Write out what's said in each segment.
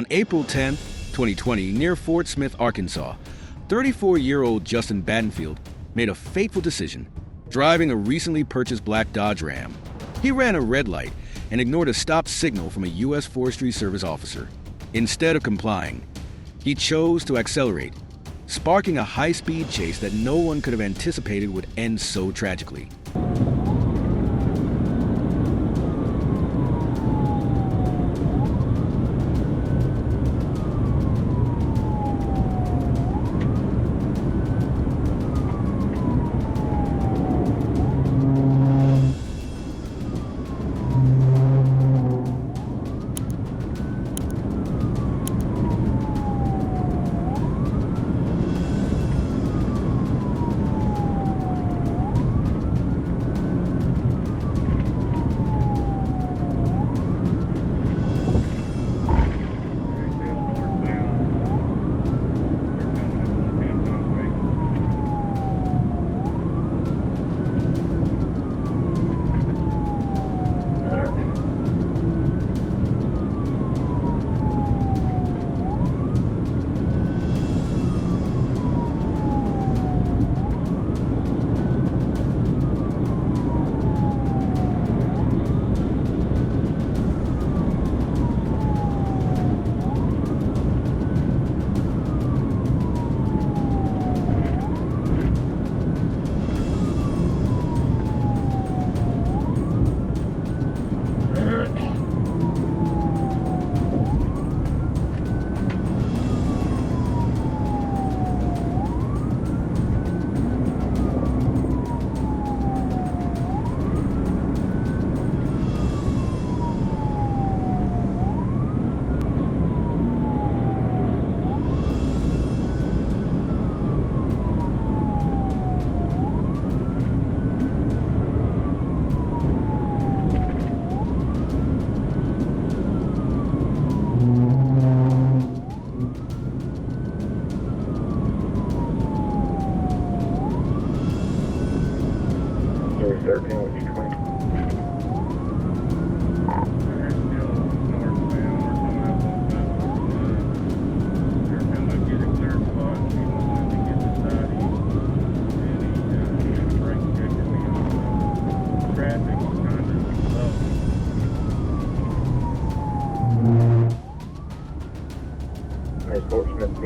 On April 10, 2020, near Fort Smith, Arkansas, 34-year-old Justin Battenfield made a fateful decision, driving a recently purchased black Dodge Ram. He ran a red light and ignored a stop signal from a U.S. Forestry Service officer. Instead of complying, he chose to accelerate, sparking a high-speed chase that no one could have anticipated would end so tragically.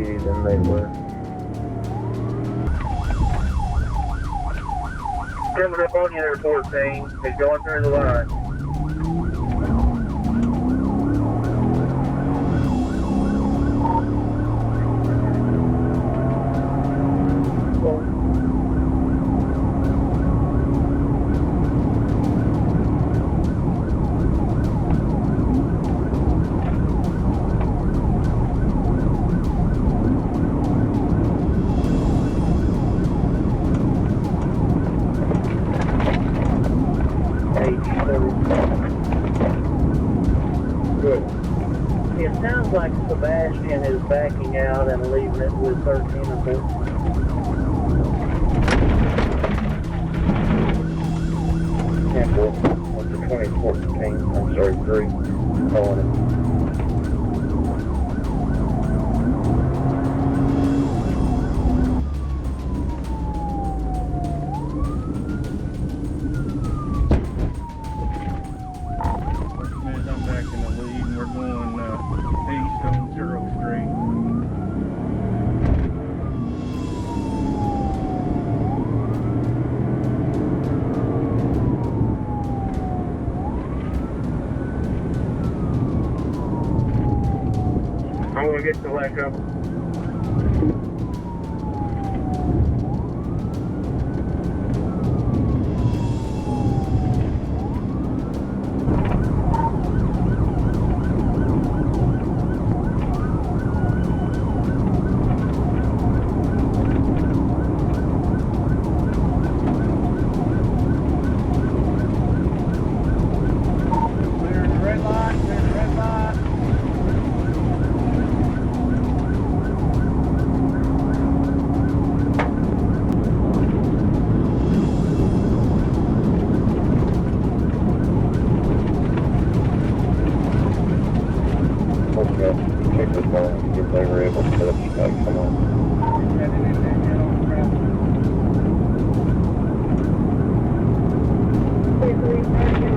Than they were. Coming up on you there, 14. He's going through the line. Good. It sounds like Sebastian is backing out and leaving it with 13 and 14. And with the 2014, I'm sorry, 3, calling it. I'm going to get the leg up.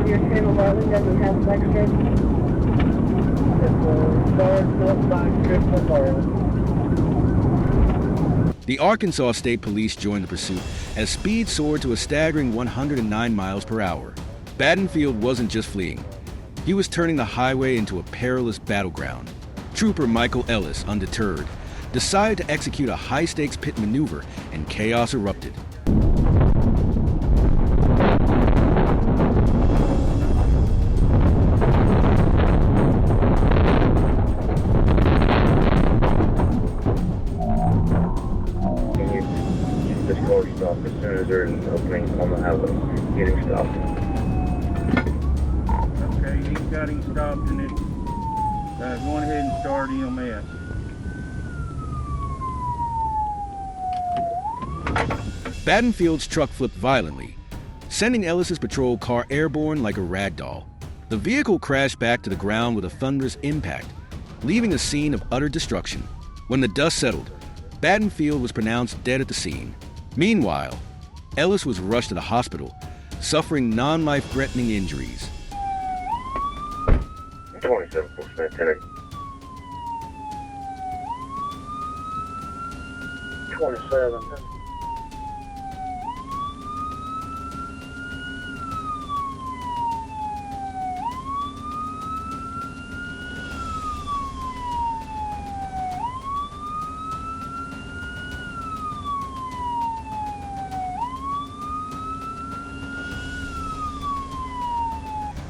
your channel button doesn't have sex strip. It's a large milk box strip with oil. The Arkansas State Police joined the pursuit as speed soared to a staggering 109 miles per hour. Battenfield wasn't just fleeing. He was turning the highway into a perilous battleground. Trooper Michael Ellis, undeterred, decided to execute a high-stakes pit maneuver, and chaos erupted. This car stop as soon as there's an opening on the highway. Getting stopped. Okay, he's got him stopped and it's going ahead and start EMS. Battenfield's truck flipped violently, sending Ellis's patrol car airborne like a rag doll. The vehicle crashed back to the ground with a thunderous impact, leaving a scene of utter destruction. When the dust settled, Battenfield was pronounced dead at the scene. Meanwhile, Ellis was rushed to the hospital, suffering non-life-threatening injuries. 27 Lieutenant. 27.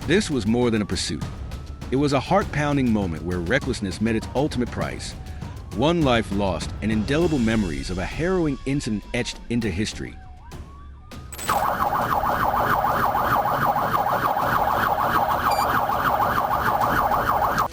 This was more than a pursuit. It was a heart-pounding moment where recklessness met its ultimate price. One life lost and indelible memories of a harrowing incident etched into history.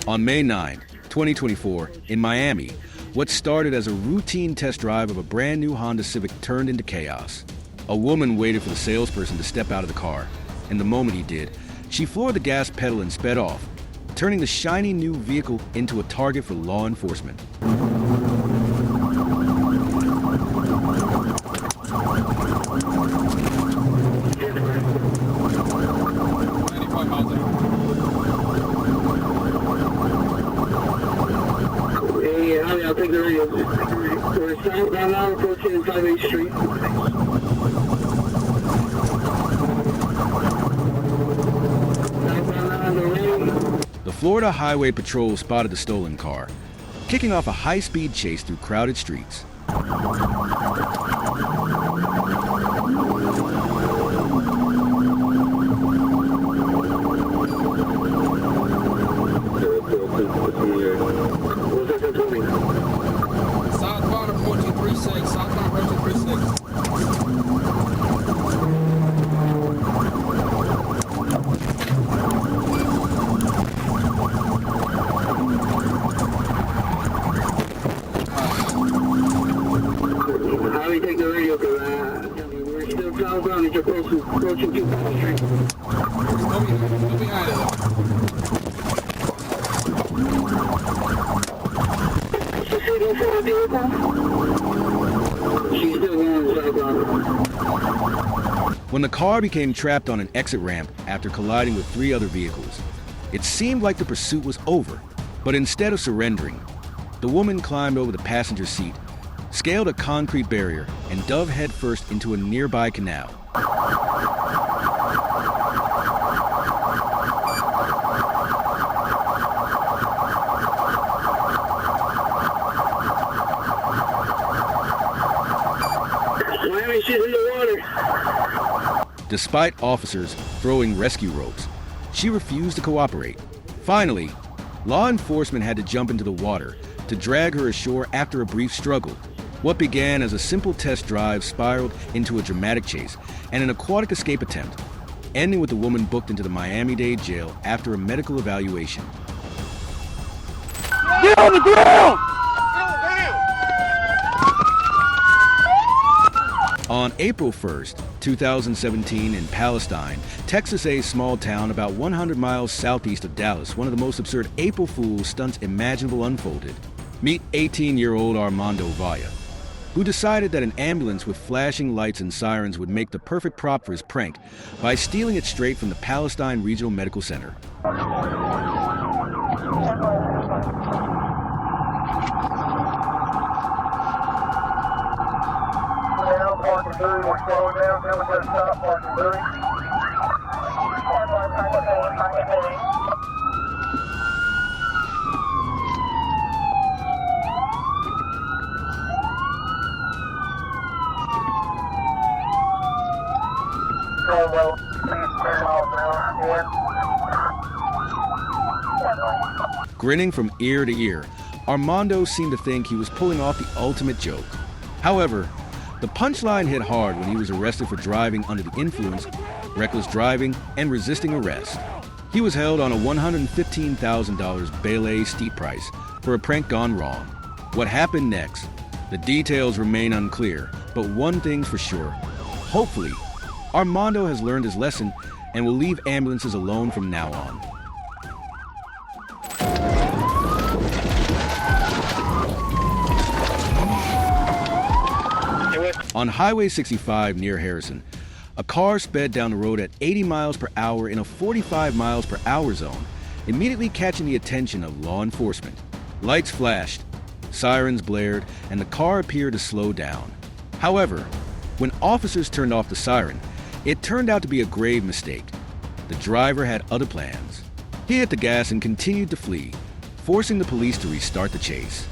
On May 9, 2024, in Miami, what started as a routine test drive of a brand new Honda Civic turned into chaos. A woman waited for the salesperson to step out of the car, and the moment he did, she floored the gas pedal and sped off, turning the shiny new vehicle into a target for law enforcement. Hey, I'll take the radio. We're southbound now, approaching 5th Street. The Florida Highway Patrol spotted the stolen car, kicking off a high-speed chase through crowded streets. Southbound approaching 36, southbound approaching 36. How do we take the radio? We're still southbound, it's approaching 2nd Street. Go behind it. She's still going southbound. When the car became trapped on an exit ramp after colliding with 3 other vehicles, it seemed like the pursuit was over. But instead of surrendering, the woman climbed over the passenger seat, scaled a concrete barrier, and dove headfirst into a nearby canal. Miami, she's in the water. Despite officers throwing rescue ropes, she refused to cooperate. Finally, law enforcement had to jump into the water to drag her ashore after a brief struggle. What began as a simple test drive spiraled into a dramatic chase and an aquatic escape attempt, ending with the woman booked into the Miami-Dade jail after a medical evaluation. Get on the ground! On April 1st, 2017, in Palestine, Texas, a small town about 100 miles southeast of Dallas, one of the most absurd April Fool's stunts imaginable unfolded. Meet 18-year-old Armando Valla. who decided that an ambulance with flashing lights and sirens would make the perfect prop for his prank by stealing it straight from the Palestine Regional Medical Center. Grinning from ear to ear, Armando seemed to think he was pulling off the ultimate joke. However, the punchline hit hard when he was arrested for driving under the influence, reckless driving, and resisting arrest. He was held on a $115,000 bail steep price for a prank gone wrong. What happened next? The details remain unclear, but one thing's for sure. Hopefully, Armando has learned his lesson and will leave ambulances alone from now on. On Highway 65 near Harrison, a car sped down the road at 80 miles per hour in a 45 miles per hour zone, immediately catching the attention of law enforcement. Lights flashed, sirens blared, and the car appeared to slow down. However, when officers turned off the siren, it turned out to be a grave mistake. The driver had other plans. He hit the gas and continued to flee, forcing the police to restart the chase.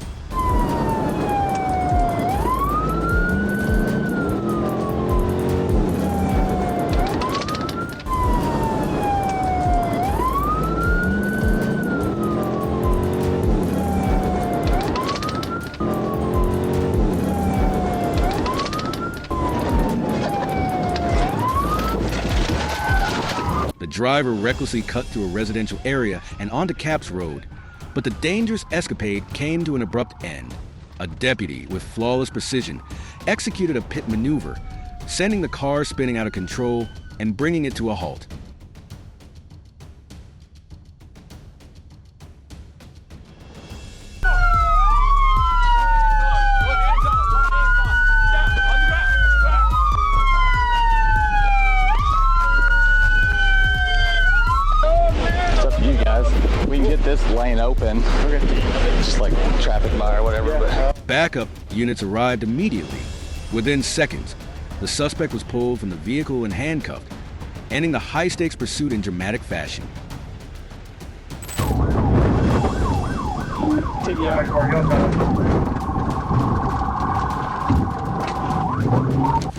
The driver recklessly cut through a residential area and onto Capps Road, but the dangerous escapade came to an abrupt end. A deputy, with flawless precision, executed a pit maneuver, sending the car spinning out of control and bringing it to a halt. This lane open, just like traffic bar or whatever. But backup units arrived immediately. Within seconds, the suspect was pulled from the vehicle and handcuffed, ending the high-stakes pursuit in dramatic fashion.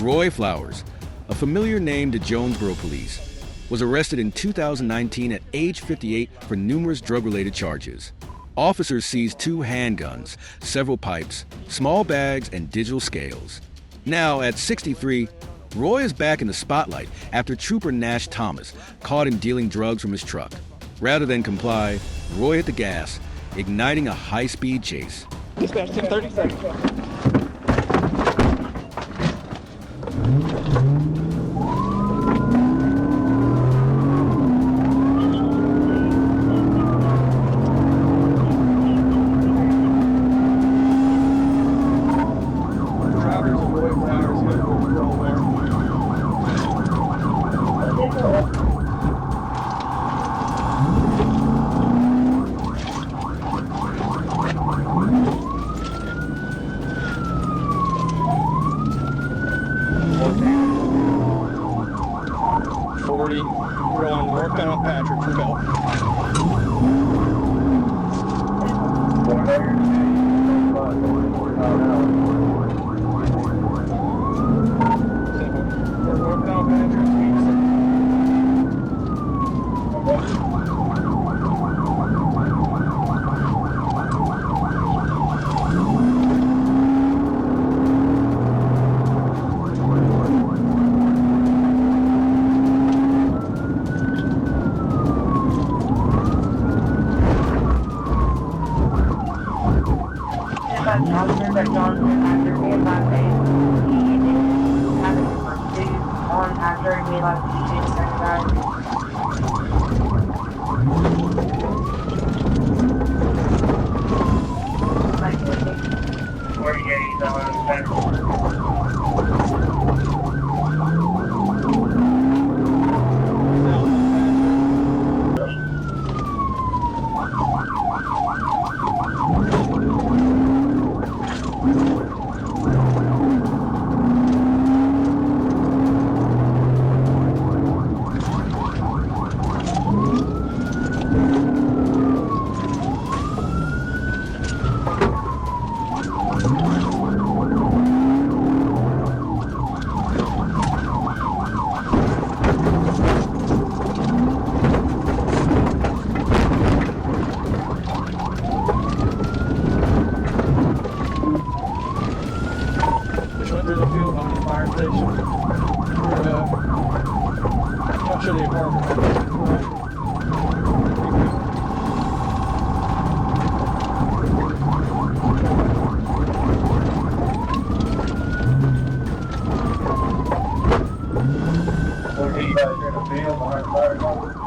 Roy Flowers, a familiar name to Jonesboro police, was arrested in 2019 at age 58 for numerous drug-related charges. Officers seized 2 handguns, several pipes, small bags, and digital scales. Now, at 63, Roy is back in the spotlight after Trooper Nash Thomas caught him dealing drugs from his truck. Rather than comply, Roy hit the gas, igniting a high-speed chase. Dispatch 1030. We're on northbound Patrick for Bell. We're northbound Patrick. $48 on What are you guys in a field behind the fire department?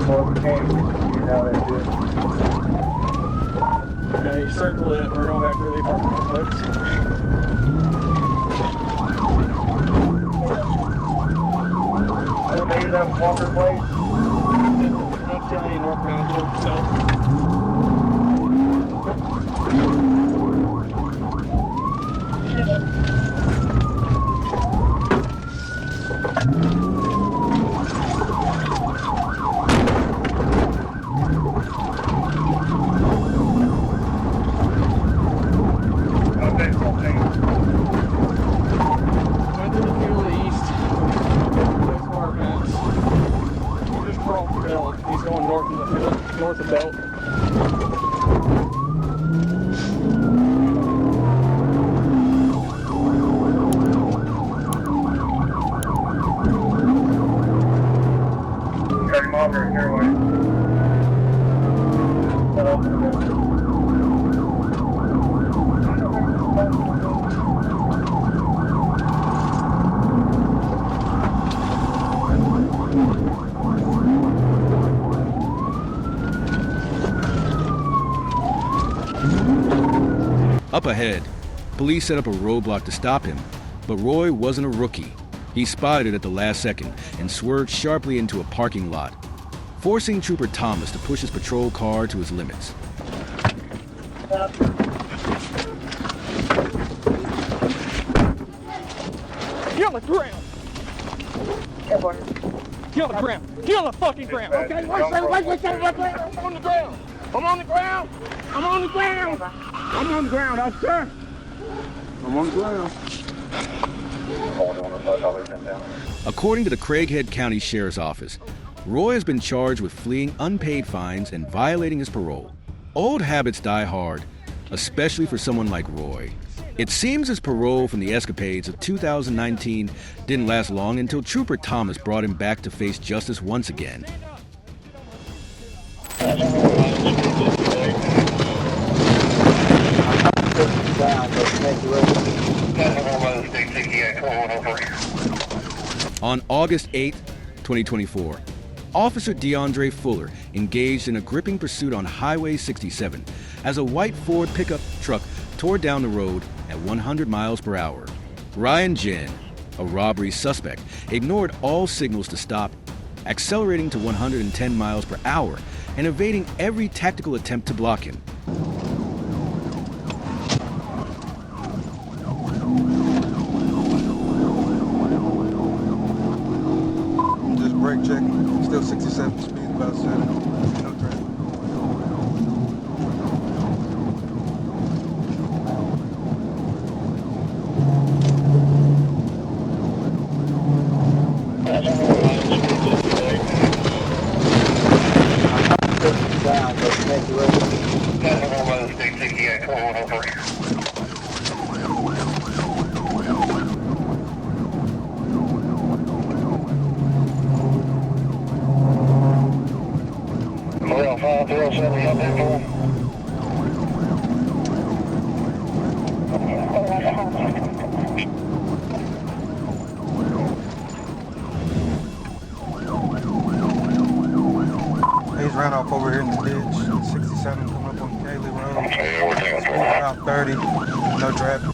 Well, we can't see how they do it. Yeah, you circle it. We're going back to the apartment complex. What made that Walker place? I'm telling you, northbound towards south. Went through the field to the east. Those far past. Just crossed the belt. He's going north of the field, north of belt. Cut him off right here, Wayne. Cut off the middle. Up ahead, police set up a roadblock to stop him, but Roy wasn't a rookie. He spotted it at the last second and swerved sharply into a parking lot, forcing Trooper Thomas to push his patrol car to his limits. Get on the ground! Get on the ground! Get on the fucking ground! Okay, wait. I'm on the ground! I'm on the ground! I'm on the ground! I'm on the ground, officer! I'm on the ground. According to the Craighead County Sheriff's Office, Roy has been charged with fleeing unpaid fines and violating his parole. Old habits die hard, especially for someone like Roy. It seems his parole from the escapades of 2019 didn't last long until Trooper Thomas brought him back to face justice once again. On August 8, 2024, Officer DeAndre Fuller engaged in a gripping pursuit on Highway 67 as a white Ford pickup truck tore down the road at 100 miles per hour. Ryan Jin, a robbery suspect, ignored all signals to stop, accelerating to 110 miles per hour and evading every tactical attempt to block him. Just brake check, still 67 speed, about 7. No traffic. He's ran off over here in the ditch, 67 coming up on Cayley Road. Speed about 30, no traffic.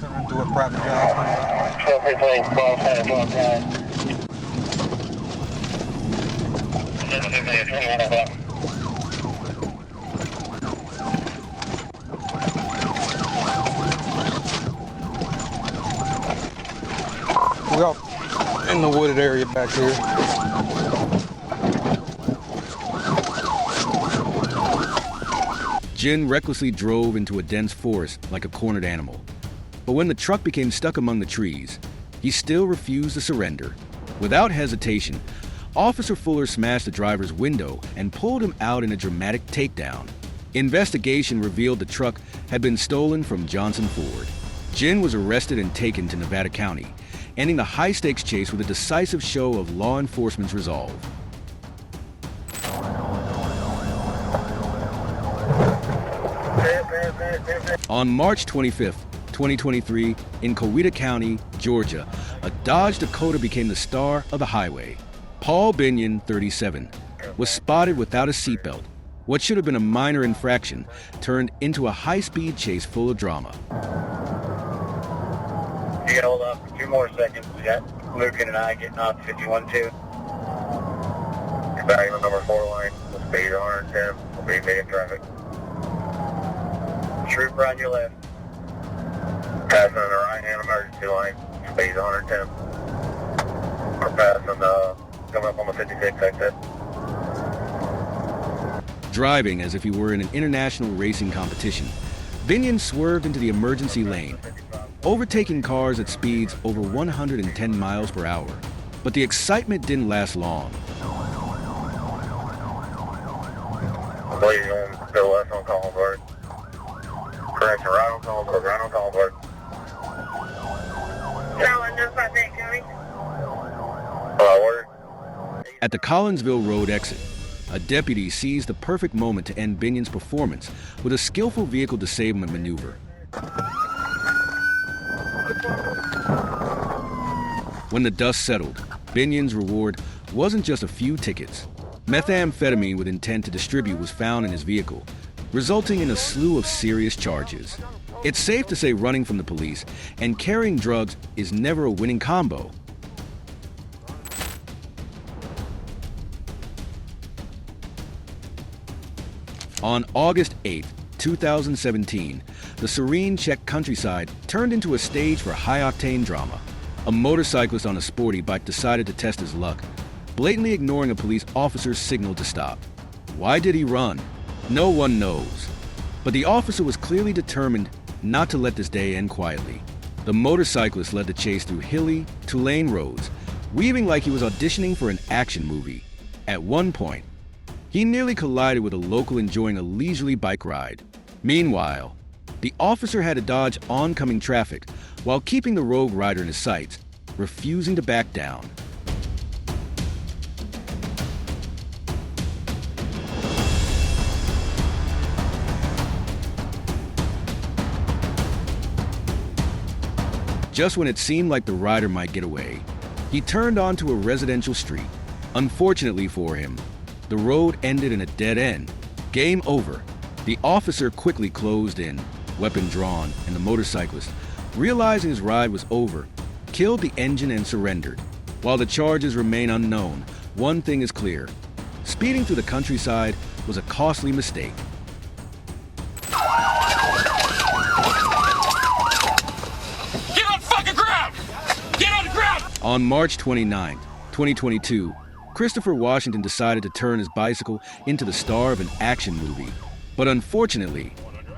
Turn into a private drive. Everything, boss had a drop down. We're off in the wooded area back here. Jin recklessly drove into a dense forest like a cornered animal. But when the truck became stuck among the trees, he still refused to surrender. Without hesitation, Officer Fuller smashed the driver's window and pulled him out in a dramatic takedown. Investigation revealed the truck had been stolen from Johnson Ford. Jin was arrested and taken to Nevada County, ending the high-stakes chase with a decisive show of law enforcement's resolve. On March 25th, 2023, in Coweta County, Georgia, a Dodge Dakota became the star of the highway. Paul Binion, 37, was spotted without a seatbelt. What should have been a minor infraction turned into a high-speed chase full of drama. You gotta hold up for 2 more seconds. We got Lucan and I getting off 51-2. You're back in the number 4 line. The speed 110. We'll be making traffic. Trooper on your left. Passing on the right-hand emergency line. Speed 110. We're passing coming up on the 56 exit. Driving as if he were in an international racing competition, Binion swerved into the emergency lane, overtaking cars at speeds over 110 miles per hour. But the excitement didn't last long. I believe you're going to go left on Collinsburg. Correction, right on Collinsburg, right on Collinsburg. At the Collinsville Road exit, a deputy seized the perfect moment to end Binion's performance with a skillful vehicle disablement maneuver. When the dust settled, Binion's reward wasn't just a few tickets. Methamphetamine with intent to distribute was found in his vehicle, resulting in a slew of serious charges. It's safe to say running from the police and carrying drugs is never a winning combo. On August 8, 2017, the serene Czech countryside turned into a stage for high-octane drama. A motorcyclist on a sporty bike decided to test his luck, blatantly ignoring a police officer's signal to stop. Why did he run? No one knows. But the officer was clearly determined not to let this day end quietly. The motorcyclist led the chase through hilly, two-lane roads, weaving like he was auditioning for an action movie. At one point, he nearly collided with a local enjoying a leisurely bike ride. Meanwhile, the officer had to dodge oncoming traffic while keeping the rogue rider in his sights, refusing to back down. Just when it seemed like the rider might get away, he turned onto a residential street. Unfortunately for him, the road ended in a dead end. Game over. The officer quickly closed in, weapon drawn, and the motorcyclist, realizing his ride was over, killed the engine and surrendered. While the charges remain unknown, one thing is clear. Speeding through the countryside was a costly mistake. Get on the fucking ground! Get on the ground! On March 29, 2022, Christopher Washington decided to turn his bicycle into the star of an action movie. But unfortunately,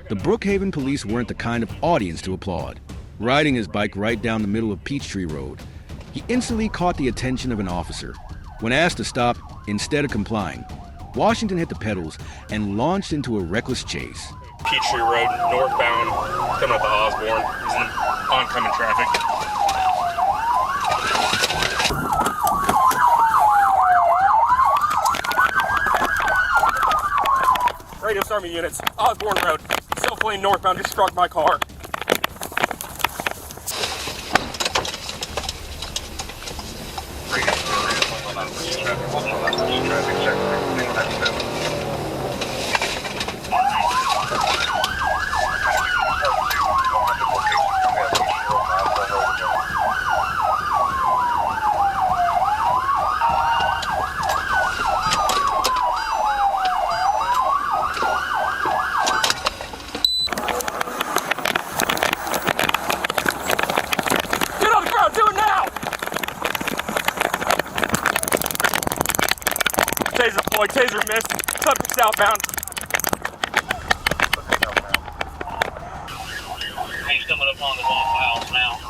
the Brookhaven police weren't the kind of audience to applaud. Riding his bike right down the middle of Peachtree Road, he instantly caught the attention of an officer. When asked to stop, instead of complying, Washington hit the pedals and launched into a reckless chase. Peachtree Road, northbound, coming up to Osborne. He's in oncoming traffic. Radio Army units, Osborne Road, self-lane northbound, just struck my car. Taser missed, subject southbound. He's coming up on the Waffle House now.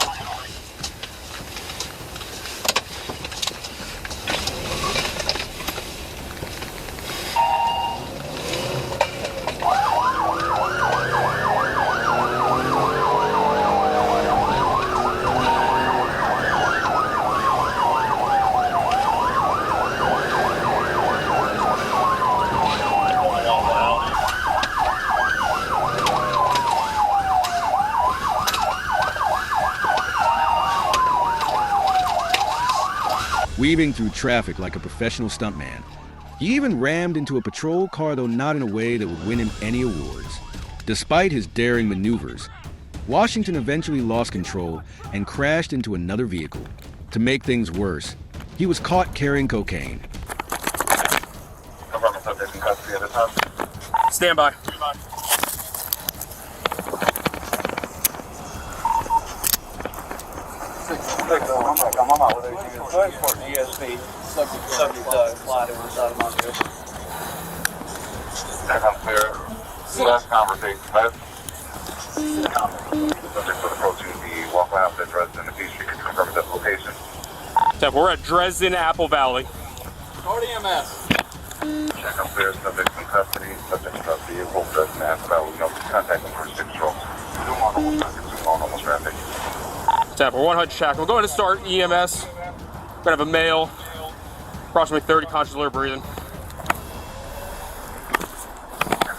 weaving through traffic like a professional stuntman. He even rammed into a patrol car, though not in a way that would win him any awards. Despite his daring maneuvers, Washington eventually lost control and crashed into another vehicle. To make things worse, he was caught carrying cocaine. Stand by. I'm on my way for DSP. Subject flight over the side of my vehicle. I'm clear. Last conversation. Subject for approaching the Waffle House at Dresden and Peachtree. Can you confirm that location? We're at Dresden, Apple Valley. EMS. Check, I'm clear. Subject in custody. Subject in custody. Vehicle, Dresden, Apple Valley. No contact them for 6 strokes. 2 on almost traffic. We're 100 shack. We're going to start EMS. We're going to have a male, approximately 30, conscious alert breathing.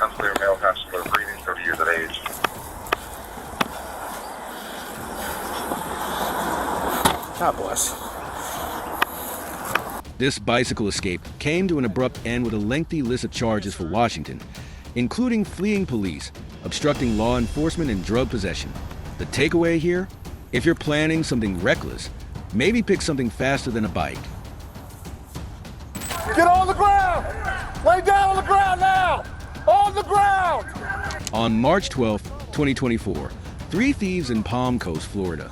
I'm clear, male, conscious alert breathing, 30 years of age. God bless. This bicycle escape came to an abrupt end with a lengthy list of charges for Washington, including fleeing police, obstructing law enforcement, and drug possession. The takeaway here? If you're planning something reckless, maybe pick something faster than a bike. Get on the ground! Lay down on the ground now! On the ground! On March 12, 2024, 3 thieves in Palm Coast, Florida,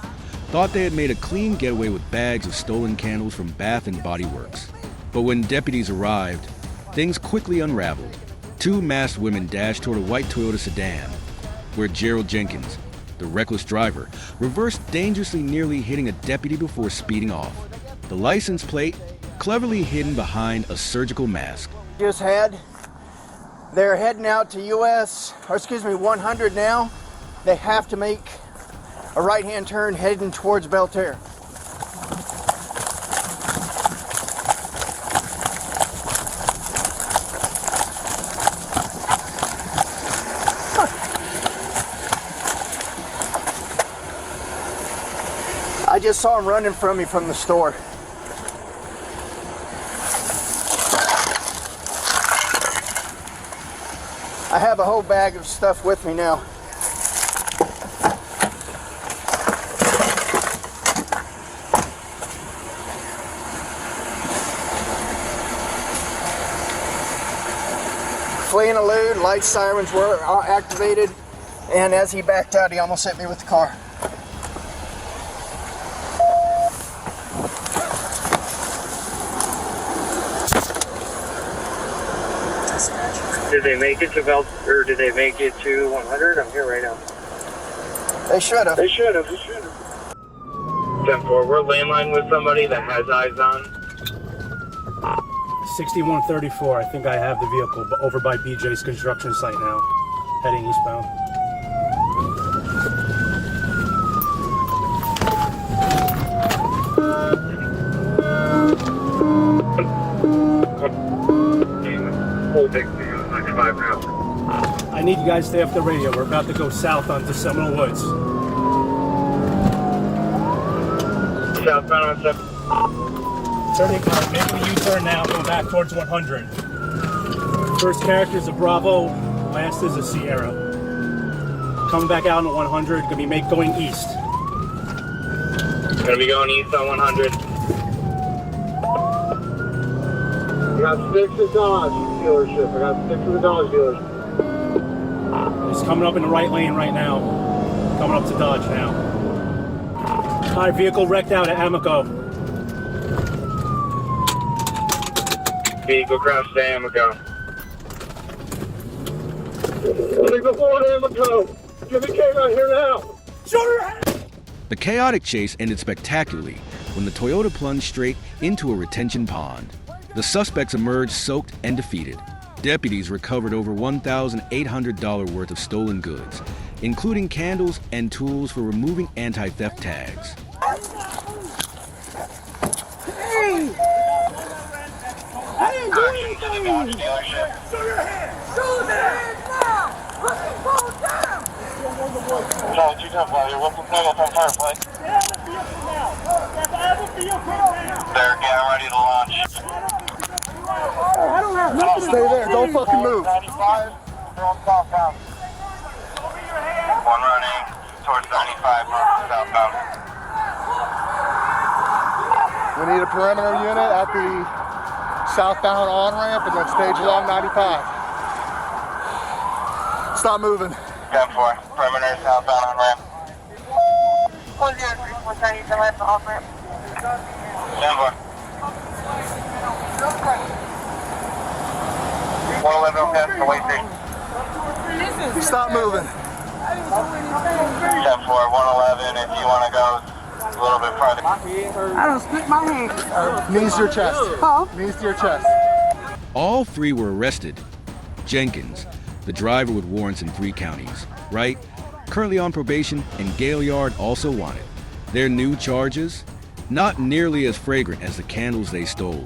thought they had made a clean getaway with bags of stolen candles from Bath & Body Works. But when deputies arrived, things quickly unraveled. 2 masked women dashed toward a white Toyota sedan, where Gerald Jenkins, the reckless driver, reversed dangerously, nearly hitting a deputy before speeding off. The license plate cleverly hidden behind a surgical mask. They're heading out to 100 now. They have to make a right-hand turn heading towards Belterre. I just saw him running from me from the store. I have a whole bag of stuff with me now. Fleeing elude, light sirens were activated, and as he backed out, he almost hit me with the car. Did they make it to or did they make it to 100? I'm here right now. They should have. 10-4, we're landline with somebody that has eyes on. 6134, I think I have the vehicle over by BJ's construction site now, heading eastbound. I need you guys to stay off the radio. We're about to go south onto Seminole Woods. Southbound on 7. Making a U-turn now, going back towards 100. First character is a Bravo, last is a Sierra. Coming back out on 100, gonna be going east. Gonna be going east on 100. I got 6 at Dodge dealership. I got 6 at the Dodge dealership. He's coming up in the right lane right now. Coming up to Dodge now. All right, vehicle wrecked out at Amico. Vehicle crashed to Amico. Leave the Ford Amico. Jimmy K right here now. Shoot her head. The chaotic chase ended spectacularly when the Toyota plunged straight into a retention pond. The suspects emerged soaked and defeated. Deputies recovered over $1,800 worth of stolen goods, including candles and tools for removing anti-theft tags. Hey! I didn't do anything! Show your hands! Show your hands now! Put your phone down! No, 210 fire. What's the plan on Firefly? Get out of the vehicle now! They're getting ready to launch. Stay there. Don't fucking move. 95 from southbound. One running towards 95 from southbound. We need a perimeter unit at the southbound on-ramp and then stage along 95. Stop moving. 10-4, perimeter southbound on-ramp. 103 left off-ramp. 10-4. 111 okay, the way station. Stop moving. 10-4, 111 if you want to go a little bit farther. I don't split my hand. Knees to your chest. Huh? Knees to your chest. All three were arrested. Jenkins, the driver with warrants in 3 counties, Wright, currently on probation, and Gaillard also wanted. Their new charges, not nearly as fragrant as the candles they stole.